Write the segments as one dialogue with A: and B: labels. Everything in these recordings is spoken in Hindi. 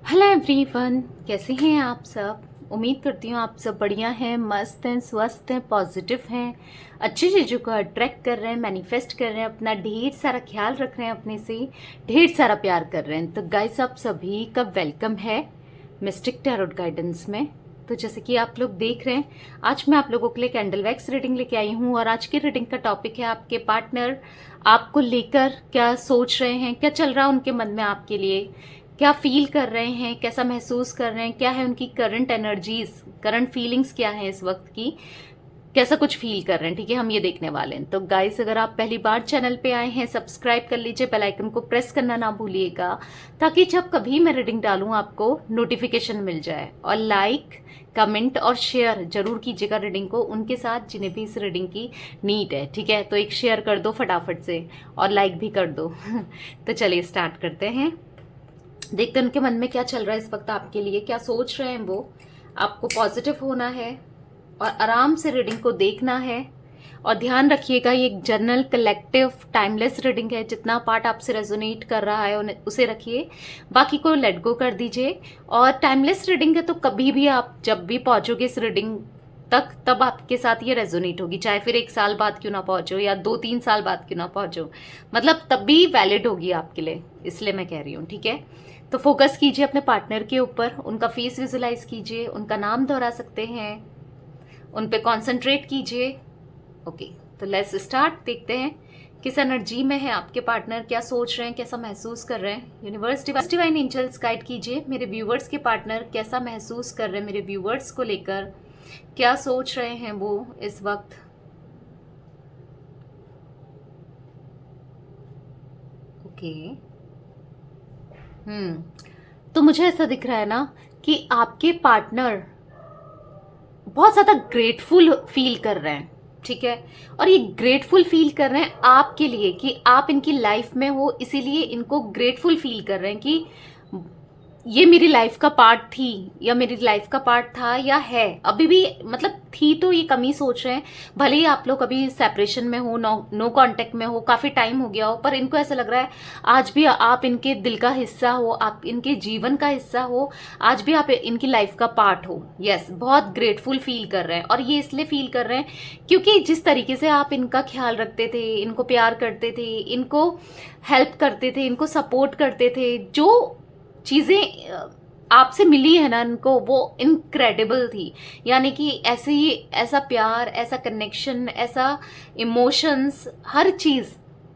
A: हेलो एवरीवन, कैसे हैं आप सब। उम्मीद करती हूँ आप सब बढ़िया हैं, मस्त हैं, स्वस्थ हैं, पॉजिटिव हैं, अच्छी चीज़ों को अट्रैक्ट कर रहे हैं, मैनिफेस्ट कर रहे हैं, अपना ढेर सारा ख्याल रख रहे हैं, अपने से ढेर सारा प्यार कर रहे हैं। तो गाइस, आप सभी का वेलकम है मिस्टिक टैरोट गाइडेंस में। तो जैसे कि आप लोग देख रहे हैं, आज मैं आप लोगों के लिए कैंडल वैक्स रीडिंग लेके आई हूँ और आज की रीडिंग का टॉपिक है आपके पार्टनर आपको लेकर क्या सोच रहे हैं, क्या चल रहा है उनके मन में आपके लिए, क्या फील कर रहे हैं, कैसा महसूस कर रहे हैं, क्या है उनकी करंट एनर्जीज, करंट फीलिंग्स क्या है इस वक्त की, कैसा कुछ फील कर रहे हैं। ठीक है, हम ये देखने वाले हैं। तो गाइस, अगर आप पहली बार चैनल पे आए हैं, सब्सक्राइब कर लीजिए, बेल आइकन को प्रेस करना ना भूलिएगा, ताकि जब कभी मैं रीडिंग डालूं आपको नोटिफिकेशन मिल जाए। और लाइक, कमेंट और शेयर जरूर कीजिएगा रीडिंग को उनके साथ जिन्हें भी इस रीडिंग की नीड है। ठीक है, तो एक शेयर कर दो फटाफट से और लाइक भी कर दो। तो चलिए स्टार्ट करते हैं। देखते हैं उनके मन में क्या चल रहा है इस वक्त आपके लिए, क्या सोच रहे हैं वो। आपको पॉजिटिव होना है और आराम से रीडिंग को देखना है। और ध्यान रखिएगा, ये एक जनरल कलेक्टिव टाइमलेस रीडिंग है। जितना पार्ट आपसे रेजोनेट कर रहा है उसे रखिए, बाकी को लेट गो कर दीजिए। और टाइमलेस रीडिंग है, तो कभी भी आप जब भी पहुंचोगे इस रीडिंग तक, तब आपके साथ ये रेजोनेट होगी, चाहे फिर 1 साल बाद क्यों ना पहुंचो या 2-3 साल बाद क्यों ना पहुंचो, मतलब तब भी वैलिड होगी आपके लिए। इसलिए मैं कह रही हूँ। ठीक है, तो फोकस कीजिए अपने पार्टनर के ऊपर, उनका फेस विजुलाइज कीजिए, उनका नाम दोहरा सकते हैं, उन पे कॉन्सेंट्रेट कीजिए। ओके, तो लेट्स स्टार्ट। देखते हैं किस एनर्जी में है आपके पार्टनर, क्या सोच रहे हैं, कैसा महसूस कर रहे हैं। यूनिवर्स डिवाइन एंजल्स गाइड कीजिए मेरे व्यूवर्स के पार्टनर कैसा महसूस कर रहे हैं, मेरे व्यूवर्स को लेकर क्या सोच रहे हैं वो इस वक्त। ओके, तो मुझे ऐसा दिख रहा है ना कि आपके पार्टनर बहुत ज्यादा ग्रेटफुल फील कर रहे हैं। ठीक है, और ये ग्रेटफुल फील कर रहे हैं आपके लिए कि आप इनकी लाइफ में हो, इसीलिए इनको ग्रेटफुल फील कर रहे हैं कि ये मेरी लाइफ का पार्ट थी, या मेरी लाइफ का पार्ट था, या है अभी भी, मतलब थी तो ये कमी सोच रहे हैं। भले ही आप लोग अभी सेपरेशन में हो, नो कांटेक्ट में हो, काफी टाइम हो गया हो, पर इनको ऐसा लग रहा है आज भी आप इनके दिल का हिस्सा हो, आप इनके जीवन का हिस्सा हो, आज भी आप इनकी लाइफ का पार्ट हो। यस, बहुत ग्रेटफुल फील कर रहे हैं। और ये इसलिए फील कर रहे हैं क्योंकि जिस तरीके से आप इनका ख्याल रखते थे, इनको प्यार करते थे, इनको हेल्प करते थे, इनको सपोर्ट करते थे, जो चीजें आपसे मिली है ना इनको, वो इनक्रेडिबल थी। यानी कि ऐसे ही ऐसा प्यार, ऐसा कनेक्शन, ऐसा इमोशंस, हर चीज।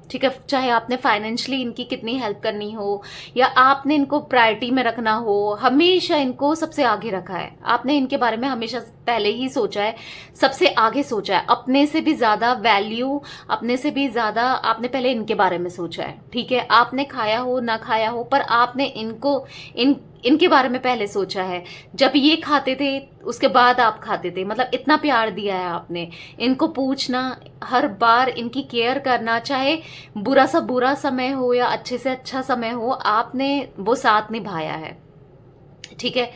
A: ठीक है, चाहे आपने फाइनेंशियली इनकी कितनी हेल्प करनी हो, या आपने इनको प्रायोरिटी में रखना हो, हमेशा इनको सबसे आगे रखा है आपने। इनके बारे में हमेशा पहले ही सोचा है, सबसे आगे सोचा है, अपने से भी ज्यादा वैल्यू, अपने से भी ज्यादा आपने पहले इनके बारे में सोचा है। ठीक है, आपने खाया हो ना खाया हो, पर आपने इनके बारे में पहले सोचा है। जब ये खाते थे उसके बाद आप खाते थे, मतलब इतना प्यार दिया है आपने। इनको पूछना, हर बार इनकी केयर करना, चाहे बुरा सा बुरा समय हो या अच्छे से अच्छा समय हो, आपने वो साथ निभाया है। ठीक है,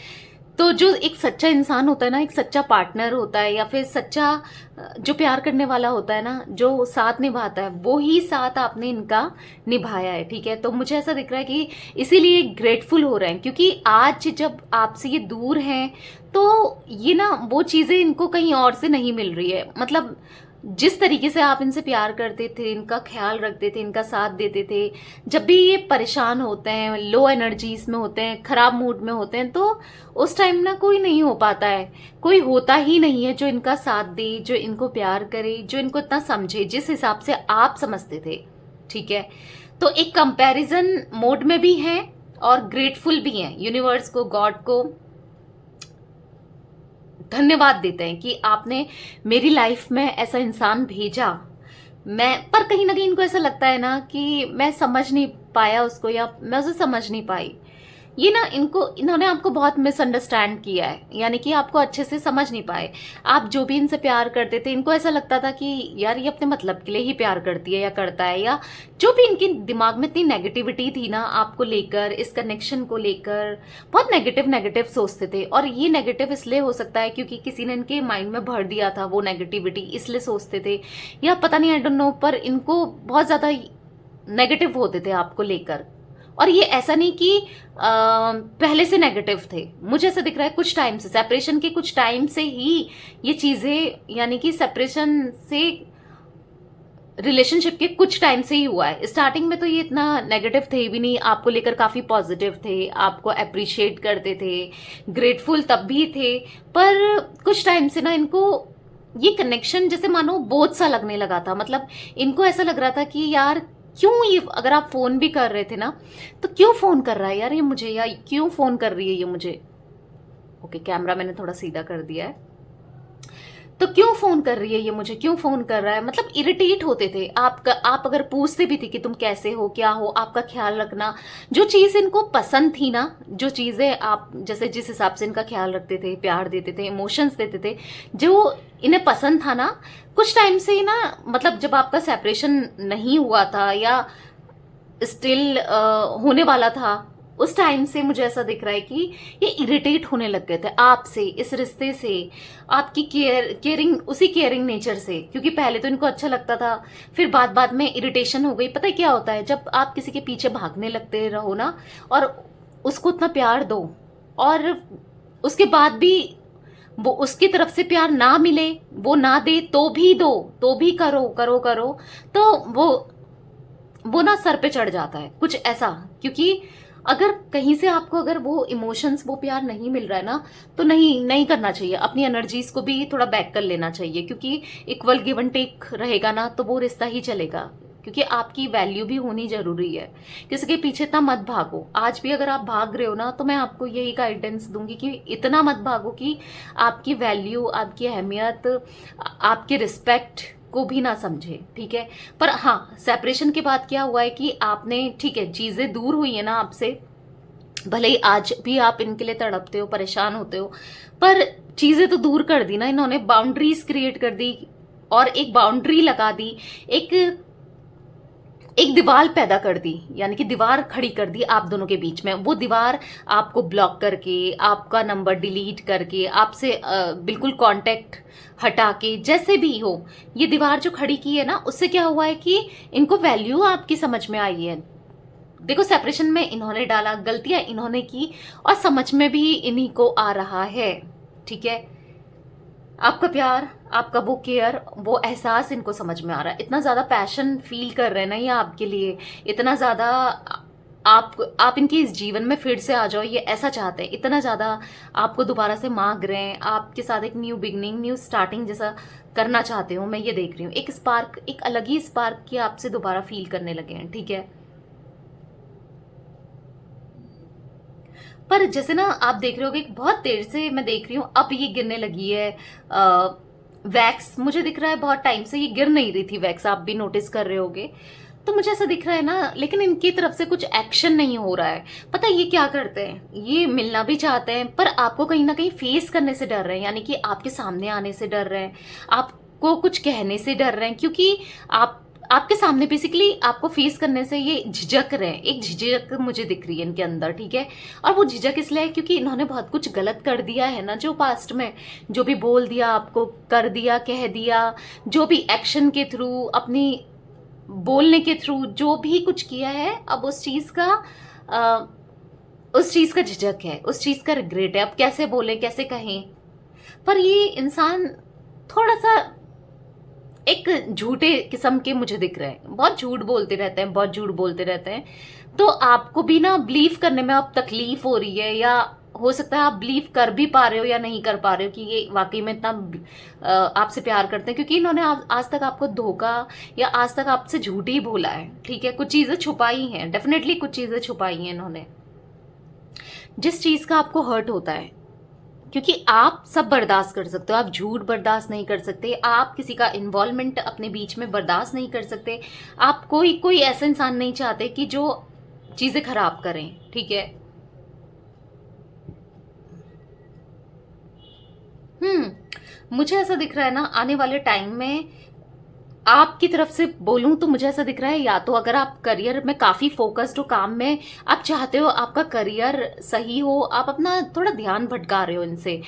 A: तो जो एक सच्चा इंसान होता है ना, एक सच्चा पार्टनर होता है, या फिर सच्चा जो प्यार करने वाला होता है ना, जो साथ निभाता है, वो ही साथ आपने इनका निभाया है। ठीक है, तो मुझे ऐसा दिख रहा है कि इसीलिए ग्रेटफुल हो रहे हैं, क्योंकि आज जब आपसे ये दूर हैं तो ये ना वो चीजें इनको कहीं और से नहीं मिल रही है। मतलब जिस तरीके से आप इनसे प्यार करते थे, इनका ख्याल रखते थे, इनका साथ देते थे, जब भी ये परेशान होते हैं, लो एनर्जीज में होते हैं, खराब मूड में होते हैं, तो उस टाइम ना कोई नहीं हो पाता है, कोई होता ही नहीं है जो इनका साथ दे, जो इनको प्यार करे, जो इनको इतना समझे जिस हिसाब से आप समझते थे। ठीक है, तो एक कंपैरिजन मोड में भी हैं और ग्रेटफुल भी हैं। यूनिवर्स को, गॉड को धन्यवाद देते हैं कि आपने मेरी लाइफ में ऐसा इंसान भेजा। पर कहीं ना कहीं इनको ऐसा लगता है ना कि मैं समझ नहीं पाया उसको, या मैं उसे समझ नहीं पाई। ये ना इन्होंने आपको बहुत मिसअंडरस्टैंड किया है, यानी कि आपको अच्छे से समझ नहीं पाए। आप जो भी इनसे प्यार करते थे, इनको ऐसा लगता था कि यार ये अपने मतलब के लिए ही प्यार करती है या करता है, या जो भी इनके दिमाग में इतनी नेगेटिविटी थी ना आपको लेकर, इस कनेक्शन को लेकर बहुत नेगेटिव नेगेटिव सोचते थे। और ये नेगेटिव इसलिए हो सकता है क्योंकि किसी ने इनके माइंड में भर दिया था वो नेगेटिविटी, इसलिए सोचते थे, या पता नहीं, आई डोंट नो, पर इनको बहुत ज्यादा नेगेटिव होते थे आपको लेकर। और ये ऐसा नहीं कि पहले से नेगेटिव थे, मुझे ऐसा दिख रहा है कुछ टाइम से, सेपरेशन के कुछ टाइम से ही ये चीजें, यानी कि सेपरेशन से रिलेशनशिप के कुछ टाइम से ही हुआ है। स्टार्टिंग में तो ये इतना नेगेटिव थे भी नहीं, आपको लेकर काफी पॉजिटिव थे, आपको अप्रिशिएट करते थे, ग्रेटफुल तब भी थे, पर कुछ टाइम से ना इनको ये कनेक्शन जैसे मानो बोझ सा लगने लगा था। मतलब इनको ऐसा लग रहा था कि यार क्यों ये, अगर आप फोन भी कर रहे थे ना तो क्यों फोन कर रहा है यार ये मुझे, या क्यों फोन कर रही है ये मुझे। ओके, कैमरा मैंने थोड़ा सीधा कर दिया है। तो क्यों फोन कर रही है ये मुझे, क्यों फोन कर रहा है, मतलब इरिटेट होते थे। आप अगर पूछते भी थे कि तुम कैसे हो, क्या हो, आपका ख्याल रखना, जो चीज इनको पसंद थी ना, जो चीजें आप जैसे जिस हिसाब से इनका ख्याल रखते थे, प्यार देते थे, इमोशंस देते थे, जो इन्हें पसंद था ना, कुछ टाइम से ही ना, मतलब जब आपका सेपरेशन नहीं हुआ था या स्टिल होने वाला था, उस टाइम से मुझे ऐसा दिख रहा है कि ये इरिटेट होने लग गए थे आपसे, इस रिश्ते से, आपकी केयरिंग, उसी केयरिंग नेचर से। क्योंकि पहले तो इनको अच्छा लगता था, फिर बाद बाद में इरिटेशन हो गई। पता है क्या होता है, जब आप किसी के पीछे भागने लगते रहो ना, और उसको उतना प्यार दो, और उसके बाद भी वो उसकी तरफ से प्यार ना मिले, वो ना दे तो भी दो, तो भी करो करो करो, तो वो ना सर पे चढ़ जाता है कुछ ऐसा। क्योंकि अगर कहीं से आपको अगर वो इमोशंस, वो प्यार नहीं मिल रहा है ना, तो नहीं नहीं करना चाहिए, अपनी एनर्जीज को भी थोड़ा बैक कर लेना चाहिए। क्योंकि इक्वल गिव एंड टेक रहेगा ना, तो वो रिश्ता ही चलेगा। क्योंकि आपकी वैल्यू भी होनी जरूरी है, किसी के पीछे इतना मत भागो। आज भी अगर आप भाग रहे हो ना, तो मैं आपको यही गाइडेंस दूंगी कि इतना मत भागो कि आपकी वैल्यू, आपकी अहमियत, आपकी रिस्पेक्ट को भी ना समझे, ठीक है। पर हाँ, सेपरेशन के बाद क्या हुआ है कि आपने, ठीक है, चीजें दूर हुई है ना आपसे, भले ही आज भी आप इनके लिए तड़पते हो, परेशान होते हो, पर चीजें तो दूर कर दी ना इन्होंने, बाउंड्रीज क्रिएट कर दी, और एक बाउंड्री लगा दी, एक दीवार पैदा कर दी, यानी कि दीवार खड़ी कर दी आप दोनों के बीच में। वो दीवार आपको ब्लॉक करके, आपका नंबर डिलीट करके, आपसे बिल्कुल कांटेक्ट हटा के, जैसे भी हो, ये दीवार जो खड़ी की है ना, उससे क्या हुआ है कि इनको वैल्यू आपकी समझ में आई है। देखो, सेपरेशन में इन्होंने डाला, गलतियां इन्होंने की, और समझ में भी इन्हीं को आ रहा है, ठीक है। आपका प्यार, आपका वो केयर, वो एहसास इनको समझ में आ रहा है। इतना ज्यादा पैशन फील कर रहे हैं ना ये आपके लिए, इतना ज्यादा आप इनके इस जीवन में फिर से आ जाओ, ये ऐसा चाहते हैं, इतना ज्यादा आपको दोबारा से मांग रहे हैं, आपके साथ एक न्यू बिगनिंग, न्यू स्टार्टिंग जैसा करना चाहते हो। मैं ये देख रही हूँ, एक स्पार्क, एक अलग ही स्पार्क की आपसे दोबारा फील करने लगे हैं, ठीक है। पर जैसे ना आप देख रहे होगे, बहुत देर से मैं देख रही हूँ, अब ये गिरने लगी है वैक्स। मुझे दिख रहा है बहुत टाइम से ये गिर नहीं रही थी वैक्स, आप भी नोटिस कर रहे होगे। तो मुझे ऐसा दिख रहा है ना, लेकिन इनकी तरफ से कुछ एक्शन नहीं हो रहा है। पता है ये क्या करते हैं, ये मिलना भी चाहते हैं, पर आपको कहीं ना कहीं फेस करने से डर रहे हैं, यानी कि आपके सामने आने से डर रहे हैं, आपको कुछ कहने से डर रहे हैं। क्योंकि आपके सामने बेसिकली आपको फेस करने से ये झिझक रहे हैं, एक झिझक मुझे दिख रही है इनके अंदर, ठीक है। और वो झिझक इसलिए है क्योंकि इन्होंने बहुत कुछ गलत कर दिया है ना, जो पास्ट में जो भी बोल दिया आपको, कर दिया, कह दिया, जो भी एक्शन के थ्रू, अपनी बोलने के थ्रू जो भी कुछ किया है, अब उस चीज का झिझक है, उस चीज का रिग्रेट है। अब कैसे बोले, कैसे कहें। पर ये इंसान थोड़ा सा एक झूठे किस्म के मुझे दिख रहे हैं, बहुत झूठ बोलते रहते हैं, बहुत झूठ बोलते रहते हैं। तो आपको भी ना बिलीव करने में अब तकलीफ हो रही है, या हो सकता है आप बिलीव कर भी पा रहे हो या नहीं कर पा रहे हो कि ये वाकई में इतना आपसे प्यार करते हैं। क्योंकि इन्होंने आज तक आपको धोखा, या आज तक आपसे झूठ ही बोला है, ठीक है। कुछ चीजें छुपाई हैं, डेफिनेटली कुछ चीजें छुपाई हैं इन्होंने, जिस चीज का आपको हर्ट होता है। क्योंकि आप सब बर्दाश्त कर सकते हो, आप झूठ बर्दाश्त नहीं कर सकते, आप किसी का इन्वॉल्वमेंट अपने बीच में बर्दाश्त नहीं कर सकते, आप कोई ऐसा इंसान नहीं चाहते कि जो चीजें खराब करें, ठीक है। मुझे ऐसा दिख रहा है ना, आने वाले टाइम में आपकी तरफ से बोलूं तो मुझे ऐसा दिख रहा है, या तो अगर आप करियर में काफी फोकस्ड हो, काम में आप चाहते हो आपका करियर सही हो, आप अपना थोड़ा ध्यान भटका रहे हो इनसे,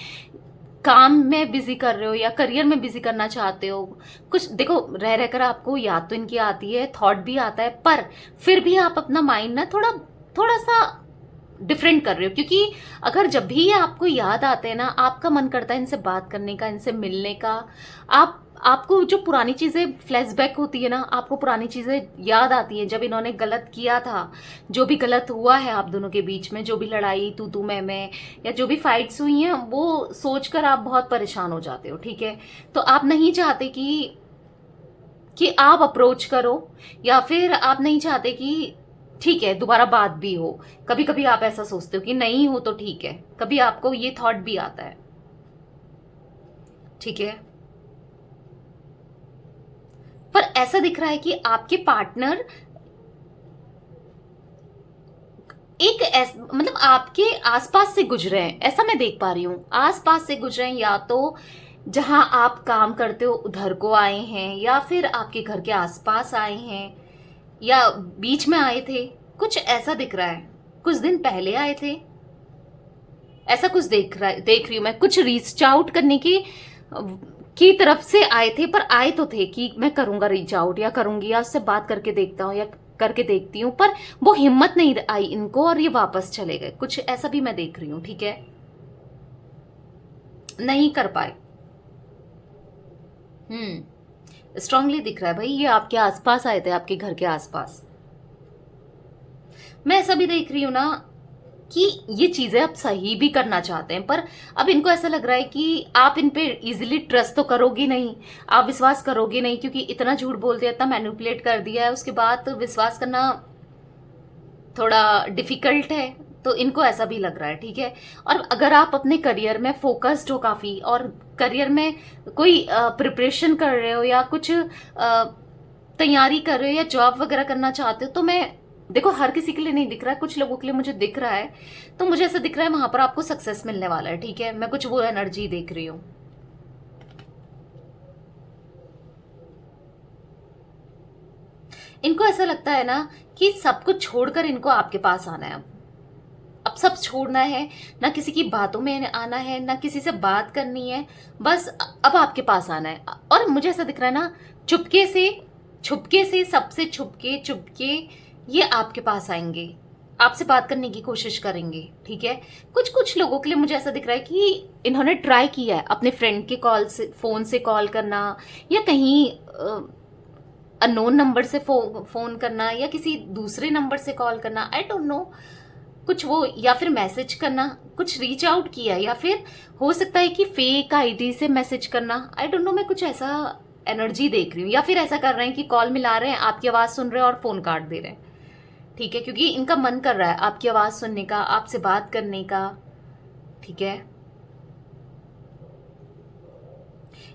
A: काम में बिजी कर रहे हो या करियर में बिजी करना चाहते हो। कुछ देखो, रह रहकर आपको याद तो इनकी आती है, थॉट भी आता है, पर फिर भी आप अपना माइंड ना थोड़ा थोड़ा सा डिफरेंट कर रहे हो, क्योंकि अगर जब भी ये आपको याद आते हैं ना, आपका मन करता है इनसे बात करने का, इनसे मिलने का। आपको जो पुरानी चीज़ें फ्लैशबैक होती है ना, आपको पुरानी चीज़ें याद आती हैं, जब इन्होंने गलत किया था, जो भी गलत हुआ है आप दोनों के बीच में, जो भी लड़ाई तू मैं, या जो भी फाइट्स हुई हैं, वो सोचकर आप बहुत परेशान हो जाते हो, ठीक है। तो आप नहीं चाहते कि आप अप्रोच करो, या फिर आप नहीं चाहते कि ठीक है दोबारा बात भी हो। कभी कभी आप ऐसा सोचते हो कि नहीं हो तो ठीक है, कभी आपको ये थॉट भी आता है, ठीक है। पर ऐसा दिख रहा है कि आपके पार्टनर मतलब आपके आसपास से गुजरे हैं, ऐसा मैं देख पा रही हूं। आसपास से गुजरे हैं, या तो जहां आप काम करते हो उधर को आए हैं, या फिर आपके घर के आसपास आए हैं, या बीच में आए थे, कुछ ऐसा दिख रहा है। कुछ दिन पहले आए थे, ऐसा कुछ देख रही हूं मैं। कुछ रीच आउट करने की तरफ से आए थे, पर आए तो थे कि मैं करूंगा रीच आउट, या करूंगी, या उससे बात करके देखता हूँ, या करके देखती हूँ, पर वो हिम्मत नहीं आई इनको, और ये वापस चले गए। कुछ ऐसा भी मैं देख रही हूँ, ठीक है, नहीं कर पाए। स्ट्रांगली दिख रहा है भाई, ये आपके आसपास आए थे, आपके घर के आसपास। मैं ऐसा भी देख रही हूं ना कि ये चीजें आप सही भी करना चाहते हैं, पर अब इनको ऐसा लग रहा है कि आप इन पे इजीली ट्रस्ट तो करोगे नहीं, आप विश्वास करोगे नहीं, क्योंकि इतना झूठ बोल दिया, इतना मैनिपुलेट कर दिया है, उसके बाद तो विश्वास करना थोड़ा डिफिकल्ट है। तो इनको ऐसा भी लग रहा है, ठीक है। और अगर आप अपने करियर में फोकस्ड हो काफी, और करियर में कोई प्रिपरेशन कर रहे हो, या कुछ तैयारी कर रहे हो, या जॉब वगैरह करना चाहते हो, तो मैं देखो हर किसी के लिए नहीं दिख रहा है, कुछ लोगों के लिए मुझे दिख रहा है। तो मुझे ऐसा दिख रहा है वहां पर आपको सक्सेस मिलने वाला है, ठीक है। मैं कुछ वो एनर्जी देख रही हूँ। इनको ऐसा लगता है ना कि सब कुछ छोड़कर इनको आपके पास आना है। अब सब छोड़ना है, ना किसी की बातों में आना है, ना किसी से बात करनी है, बस अब आपके पास आना है। और मुझे ऐसा दिख रहा है ना, छुपके से सबसे छुपके छुपके ये आपके पास आएंगे, आपसे बात करने की कोशिश करेंगे, ठीक है। कुछ कुछ लोगों के लिए मुझे ऐसा दिख रहा है कि इन्होंने ट्राई किया है अपने फ्रेंड के कॉल से, फोन से कॉल करना, या कहीं अननोन नंबर से फोन करना, या किसी दूसरे नंबर से कॉल करना, आई डोंट नो, कुछ वो, या फिर मैसेज करना, कुछ रीच आउट किया, या फिर हो सकता है कि फेक आईडी से मैसेज करना, आई डोंट नो। मैं कुछ ऐसा एनर्जी देख रही हूँ, या फिर ऐसा कर रहे हैं कि कॉल मिला रहे हैं, आपकी आवाज सुन रहे हैं और फोन काट दे रहे हैं, ठीक है, क्योंकि इनका मन कर रहा है आपकी आवाज सुनने का, आपसे बात करने का, ठीक है।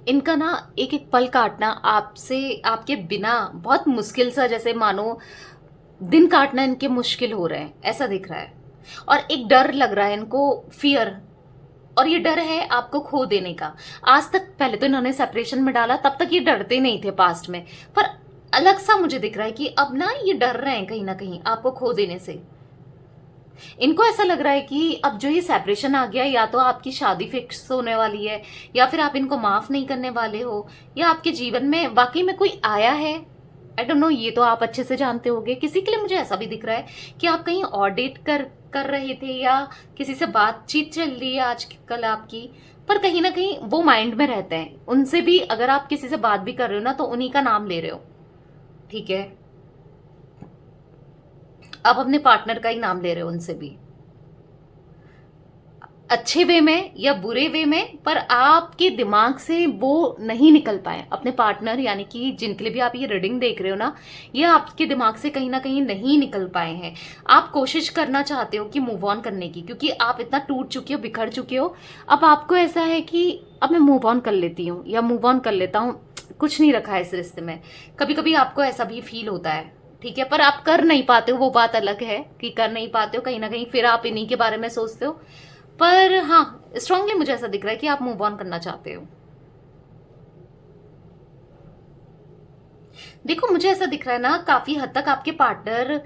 A: इनका ना एक एक पल काटना आपसे, आपके बिना बहुत मुश्किल सा, जैसे मानो दिन काटना इनके मुश्किल हो रहे हैं, ऐसा दिख रहा है। और एक डर लग रहा है इनको, फियर, और ये डर है आपको खो देने का। आज तक, पहले तो इन्होंने सेपरेशन में डाला, तब तक ये डरते नहीं थे पास्ट में, पर अलग सा मुझे दिख रहा है कि अब ना ये डर रहे हैं कहीं ना कहीं आपको खो देने से। इनको ऐसा लग रहा है कि अब जो ये सेपरेशन आ गया, या तो आपकी शादी फिक्स होने वाली है, या फिर आप इनको माफ नहीं करने वाले हो, या आपके जीवन में वाकई में कोई आया है, आई डोंट नो, ये तो आप अच्छे से जानते होंगे। किसी के लिए मुझे ऐसा भी दिख रहा है कि आप कहीं ऑडिट कर रहे थे, या किसी से बातचीत चल रही है आजकल आपकी, पर कहीं ना कहीं वो माइंड में रहते हैं। उनसे भी अगर आप किसी से बात भी कर रहे हो ना, तो उन्हीं का नाम ले रहे हो, ठीक है। आप अपने पार्टनर का ही नाम ले रहे हो उनसे भी, अच्छे वे में या बुरे वे में, पर आपके दिमाग से वो नहीं निकल पाए अपने पार्टनर, यानी कि जिनके लिए भी आप ये रीडिंग देख रहे हो ना, ये आपके दिमाग से कहीं ना कहीं नहीं निकल पाए हैं। आप कोशिश करना चाहते हो कि मूव ऑन करने की, क्योंकि आप इतना टूट चुके हो, बिखर चुके हो। अब आपको ऐसा है कि अब मैं मूव ऑन कर लेती हूँ, या मूव ऑन कर लेता हूँ, कुछ नहीं रखा है इस रिश्ते में। कभी कभी आपको ऐसा भी फील होता है, ठीक है, पर आप कर नहीं पाते हो, वो बात अलग है कि कर नहीं पाते हो, कहीं ना कहीं फिर आप इन्हीं के बारे में सोचते हो। पर हाँ, स्ट्रांगली मुझे ऐसा दिख रहा है कि आप मूव ऑन करना चाहते हो। देखो मुझे ऐसा दिख रहा है ना, काफी हद तक आपके पार्टनर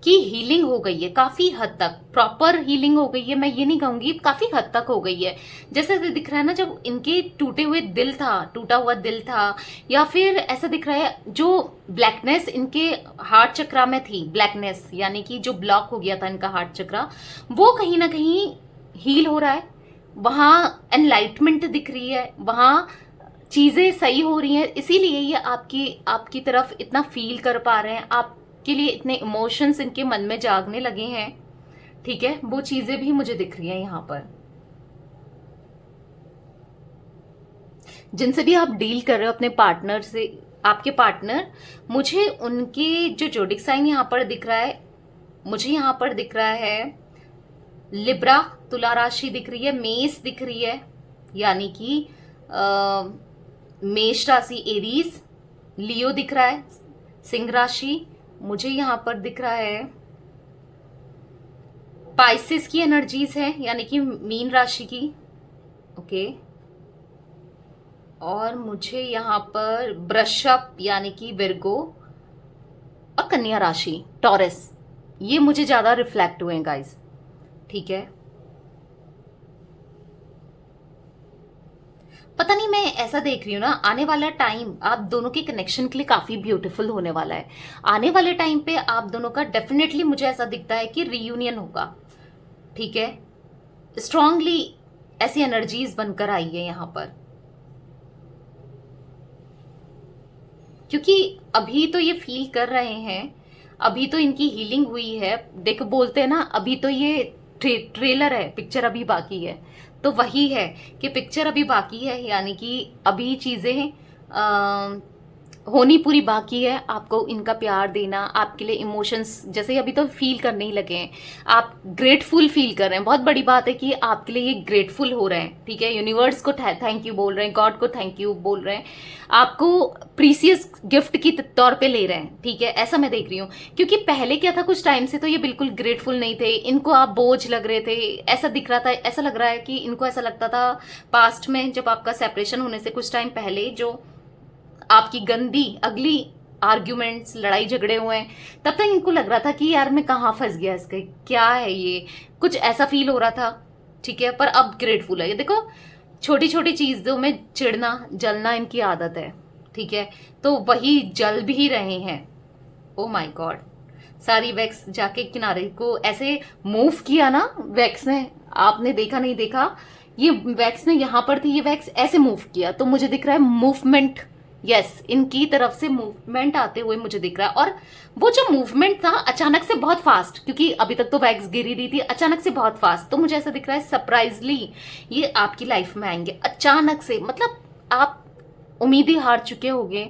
A: की हीलिंग हो गई है काफी हद तक, प्रॉपर हीलिंग हो गई है मैं ये नहीं कहूंगी, काफी हद तक हो गई है। जैसे दिख रहा है ना, जब इनके टूटे हुए दिल था, टूटा हुआ दिल था, या फिर ऐसा दिख रहा है जो ब्लैकनेस इनके हार्ट चक्रा में थी, ब्लैकनेस यानी कि जो ब्लॉक हो गया था इनका हार्ट चक्रा, वो कहीं ना कहीं हील हो रहा है। वहां एनलाइटमेंट दिख रही है, वहां चीजें सही हो रही हैं, इसीलिए ये आपकी आपकी तरफ इतना फील कर पा रहे हैं, आपके लिए इतने इमोशंस इनके मन में जागने लगे हैं। ठीक है, वो चीजें भी मुझे दिख रही हैं यहाँ पर। जिनसे भी आप डील कर रहे हो अपने पार्टनर से, आपके पार्टनर, मुझे उनके जो जोडिक साइन यहाँ पर दिख रहा है, मुझे यहाँ पर दिख रहा है लिब्रा, तुला राशि दिख रही है, मेष दिख रही है, यानी कि मेष राशि एरीज, लियो दिख रहा है, सिंह राशि, मुझे यहां पर दिख रहा है पाइसेस की एनर्जीज है, यानी कि मीन राशि की। ओके, और मुझे यहां पर वृषभ यानी कि विर्गो, और कन्या राशि टॉरस, ये मुझे ज्यादा रिफ्लेक्ट हुए हैं गाइस। ठीक है, पता नहीं, मैं ऐसा देख रही हूँ ना, आने वाला टाइम आप दोनों के कनेक्शन के लिए काफी ब्यूटीफुल होने वाला है। आने वाले टाइम पे आप दोनों का डेफिनेटली मुझे ऐसा दिखता है कि रीयूनियन होगा। ठीक है, स्ट्रांगली ऐसी एनर्जीज बनकर आई है यहां पर, क्योंकि अभी तो ये फील कर रहे हैं, अभी तो इनकी हीलिंग हुई है। देखो, बोलते हैं ना, अभी तो ये ट्रेलर है, पिक्चर अभी बाकी है। तो वही है कि पिक्चर अभी बाकी है, यानी कि अभी चीजें होनी पूरी बाकी है। आपको इनका प्यार देना, आपके लिए इमोशंस जैसे अभी तो फील करने ही लगे हैं, आप ग्रेटफुल फील कर रहे हैं। बहुत बड़ी बात है कि आपके लिए ये ग्रेटफुल हो रहे हैं। ठीक है, यूनिवर्स को थैंक यू बोल रहे हैं, गॉड को थैंक यू बोल रहे हैं, आपको प्रीसियस गिफ्ट की तौर पे ले रहे हैं। ठीक है, ऐसा मैं देख रही हूँ, क्योंकि पहले क्या था, कुछ टाइम से तो ये बिल्कुल ग्रेटफुल नहीं थे, इनको आप बोझ लग रहे थे, ऐसा दिख रहा था, ऐसा लग रहा है कि इनको ऐसा लगता था पास्ट में, जब आपका सेपरेशन होने से कुछ टाइम पहले जो आपकी गंदी अगली आर्ग्यूमेंट्स, लड़ाई झगड़े हुए हैं, तब तक इनको लग रहा था कि यार मैं कहाँ फंस गया, इसके क्या है ये, कुछ ऐसा फील हो रहा था। ठीक है, पर अब ग्रेटफुल है। ये देखो, छोटी छोटी चीजों में चिढ़ना जलना इनकी आदत है। ठीक है, तो वही जल भी रहे हैं। ओ माय गॉड, सारी वैक्स जाके किनारे को ऐसे मूव किया ना वैक्स ने, आपने देखा नहीं देखा, ये वैक्स ने यहां पर थी, ये वैक्स ऐसे मूव किया, तो मुझे दिख रहा है मूवमेंट। यस, इनकी तरफ से मूवमेंट आते हुए मुझे दिख रहा है, और वो जो मूवमेंट था अचानक से बहुत फास्ट, क्योंकि अभी तक तो वैक्स गिरी रही थी, अचानक से बहुत फास्ट, तो मुझे ऐसा दिख रहा है सरप्राइजली ये आपकी लाइफ में आएंगे अचानक से। मतलब आप उम्मीद ही हार चुके होगे,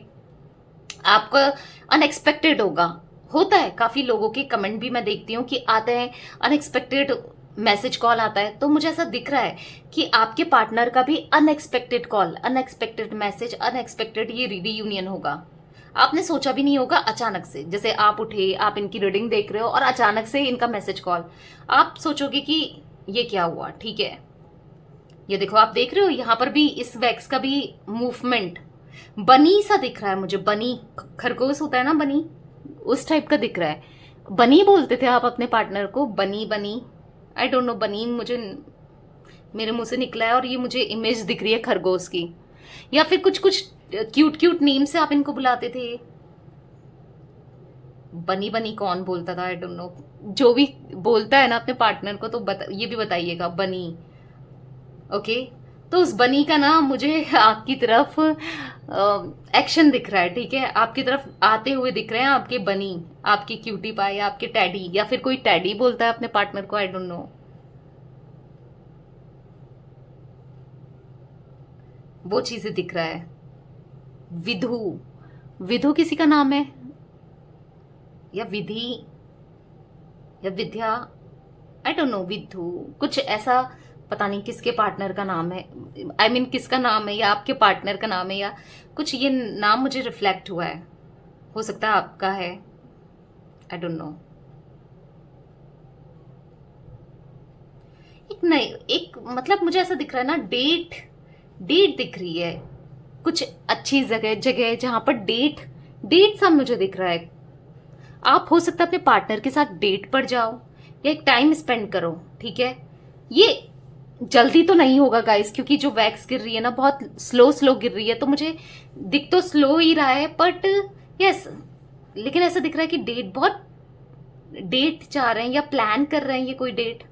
A: आपका अनएक्सपेक्टेड होगा। होता है, काफी लोगों के कमेंट भी मैं देखती हूँ कि आते हैं, अनएक्सपेक्टेड मैसेज कॉल आता है, तो मुझे ऐसा दिख रहा है कि आपके पार्टनर का भी unexpected call, unexpected message, unexpected ये रीयूनियन होगा। आपने सोचा भी नहीं होगा, अचानक से, जैसे आप उठे, आप इनकी रीडिंग देख रहे हो और अचानक से इनका मैसेज कॉल, आप सोचोगे कि ये क्या हुआ। ठीक है, ये देखो, आप देख रहे हो यहाँ पर भी इस वैक्स का भी मूवमेंट बनी सा दिख रहा है मुझे, बनी, खरगोश होता है ना बनी, उस टाइप का दिख रहा है। बनी बोलते थे आप अपने पार्टनर को, बनी बनी, आई डोंट नो, बनी मुझे मेरे मुंह से निकला है, और ये मुझे इमेज दिख रही है खरगोश की, या फिर कुछ कुछ क्यूट क्यूट नेम से आप इनको बुलाते थे। बनी बनी कौन बोलता था, आई डोंट नो, जो भी बोलता है ना अपने पार्टनर को, तो ये भी बताइएगा, बनी। ओके, तो उस बनी का नाम मुझे आपकी तरफ एक्शन दिख रहा है। ठीक है, आपकी तरफ आते हुए दिख रहे हैं आपके बनी, आपके क्यूटी पाई, आपके टैडी, या फिर कोई टैडी बोलता है अपने पार्टनर को, आई डोंट नो। वो चीजें दिख रहा है। विधु, विधु किसी का नाम है, या विधि, या विद्या, आई डोंट नो, विधु कुछ ऐसा, पता नहीं किसके पार्टनर का नाम है, आई मीन किसका नाम है, या आपके पार्टनर का नाम है, या कुछ ये नाम मुझे रिफ्लेक्ट हुआ है, हो सकता है आपका है, आई डोंट नो। एक नहीं, एक मतलब मुझे ऐसा दिख रहा है ना, डेट, डेट दिख रही है, कुछ अच्छी जगह जगह जहां पर डेट, डेट सा मुझे दिख रहा है। आप हो सकता है अपने पार्टनर के साथ डेट पर जाओ या एक टाइम स्पेंड करो, ठीक है। ये जल्दी तो नहीं होगा गाइस, क्योंकि जो वैक्स गिर रही है ना बहुत स्लो स्लो गिर रही है, तो मुझे दिख तो स्लो ही रहा है, बट यस, लेकिन ऐसा दिख रहा है कि डेट चाह रहे हैं या प्लान कर रहे हैं, ये कोई डेट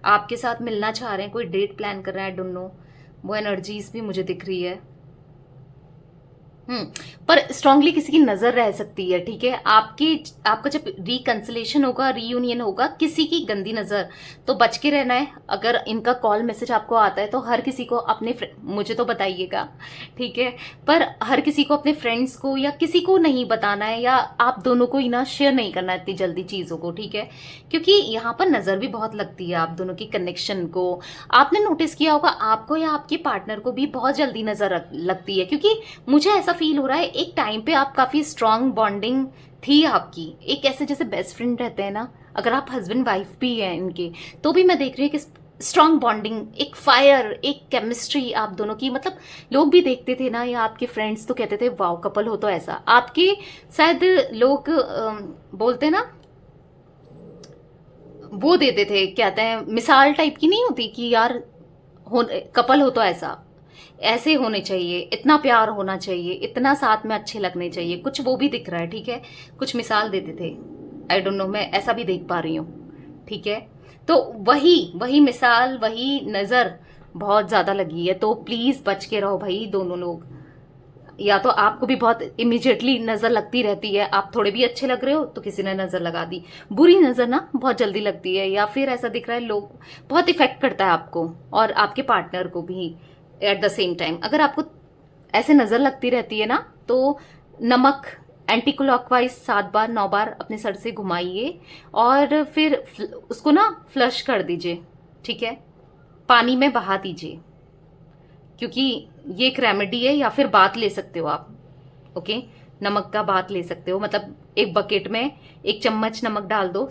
A: आपके साथ मिलना चाह रहे हैं, कोई डेट प्लान कर रहे हैं, आई डोंट नो। वो एनर्जीज भी मुझे दिख रही है। पर स्ट्रांगली किसी की नजर रह सकती है, ठीक है। आपका जब रिकंसिलेशन होगा, रीयूनियन होगा, किसी की गंदी नजर, तो बच के रहना है। अगर इनका कॉल मैसेज आपको आता है तो हर किसी को अपने मुझे तो बताइएगा, ठीक है, पर हर किसी को अपने फ्रेंड्स को या किसी को नहीं बताना है, या आप दोनों को ही ना शेयर नहीं करना है इतनी जल्दी चीजों को, ठीक है, क्योंकि यहाँ पर नजर भी बहुत लगती है आप दोनों की कनेक्शन को। आपने नोटिस किया होगा आपको या आपके पार्टनर को भी बहुत जल्दी नजर लगती है, क्योंकि मुझे ऐसा फील हो रहा है एक टाइम पे आप काफी स्ट्रांग बॉन्डिंग थी आपकी, एक ऐसे जैसे बेस्ट फ्रेंड रहते हैं ना, अगर आप हस्बैंड वाइफ भी हैं इनके, तो भी मैं देख रही हूँ कि स्ट्रांग बॉन्डिंग, एक फायर, एक केमिस्ट्री आप दोनों की, मतलब लोग भी देखते थे ना, या आपके फ्रेंड्स तो कहते थे वाओ कपल हो, तो ऐसा आपके शायद लोग बोलते ना, वो देते थे, कहते हैं मिसाल टाइप की नहीं होती कि यार कपल हो तो ऐसे होने चाहिए, इतना प्यार होना चाहिए, इतना साथ में अच्छे लगने चाहिए, कुछ वो भी दिख रहा है, ठीक है, कुछ मिसाल देते थे, आई डोंट नो, मैं ऐसा भी देख पा रही हूँ, ठीक है। तो वही मिसाल, वही नजर बहुत ज्यादा लगी है, तो प्लीज बच के रहो भाई दोनों लोग। या तो आपको भी बहुत इमिजिएटली नजर लगती रहती है, आप थोड़े भी अच्छे लग रहे हो तो किसी ने नजर लगा दी, बुरी नजर ना बहुत जल्दी लगती है, या फिर ऐसा दिख रहा है लोग बहुत इफेक्ट करता है आपको और आपके पार्टनर को भी एट द सेम टाइम। अगर आपको ऐसे नजर लगती रहती है ना, तो नमक एंटी क्लॉकवाइज 7 बार 9 बार अपने सर से घुमाइए और फिर उसको ना फ्लश कर दीजिए, ठीक है, पानी में बहा दीजिए, क्योंकि ये एक रेमेडी है। या फिर बात ले सकते हो आप, ओके, नमक का बात ले सकते हो, मतलब एक बकेट में 1 चम्मच नमक डाल दो,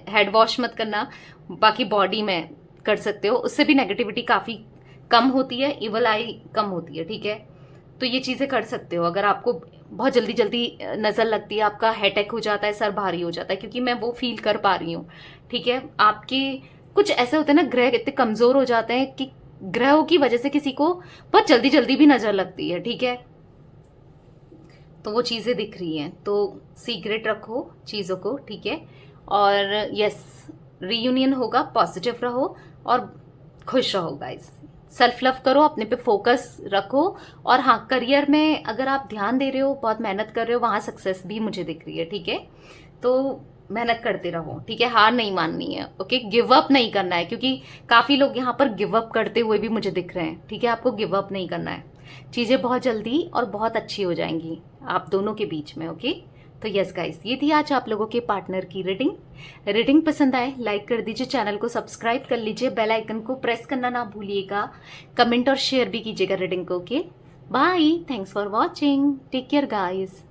A: हेड वॉश मत करना, बाकी बॉडी में कर सकते हो, उससे भी नेगेटिविटी काफी कम होती है, इवल आई कम होती है, ठीक है। तो ये चीजें कर सकते हो। अगर आपको बहुत जल्दी जल्दी नजर लगती है, आपका हेडेक हो जाता है, सर भारी हो जाता है, क्योंकि मैं वो फील कर पा रही हूँ, ठीक है। आपके कुछ ऐसे होते हैं ना, ग्रह इतने कमजोर हो जाते हैं कि ग्रहों की वजह से किसी को बहुत जल्दी जल्दी भी नजर लगती है, ठीक है। तो वो चीजें दिख रही हैं, तो सीक्रेट रखो चीजों को, ठीक है। और यस, रीयूनियन होगा, पॉजिटिव रहो और खुश रहो गाइस, सेल्फ लव करो, अपने पे फोकस रखो। और हाँ, करियर में अगर आप ध्यान दे रहे हो, बहुत मेहनत कर रहे हो, वहां सक्सेस भी मुझे दिख रही है, ठीक है। तो मेहनत करते रहो, ठीक है, हार नहीं माननी है, ओके, गिव अप नहीं करना है, क्योंकि काफी लोग यहाँ पर गिव अप करते हुए भी मुझे दिख रहे हैं, ठीक है। आपको गिव अप नहीं करना है, चीजें बहुत जल्दी और बहुत अच्छी हो जाएंगी आप दोनों के बीच में, ओके। तो यस गाइस, ये थी आज आप लोगों के पार्टनर की रीडिंग पसंद आए लाइक कर दीजिए, चैनल को सब्सक्राइब कर लीजिए, बेल आइकन को प्रेस करना ना भूलिएगा, कमेंट और शेयर भी कीजिएगा रीडिंग को, okay. Bye, thanks for watching, take care guys.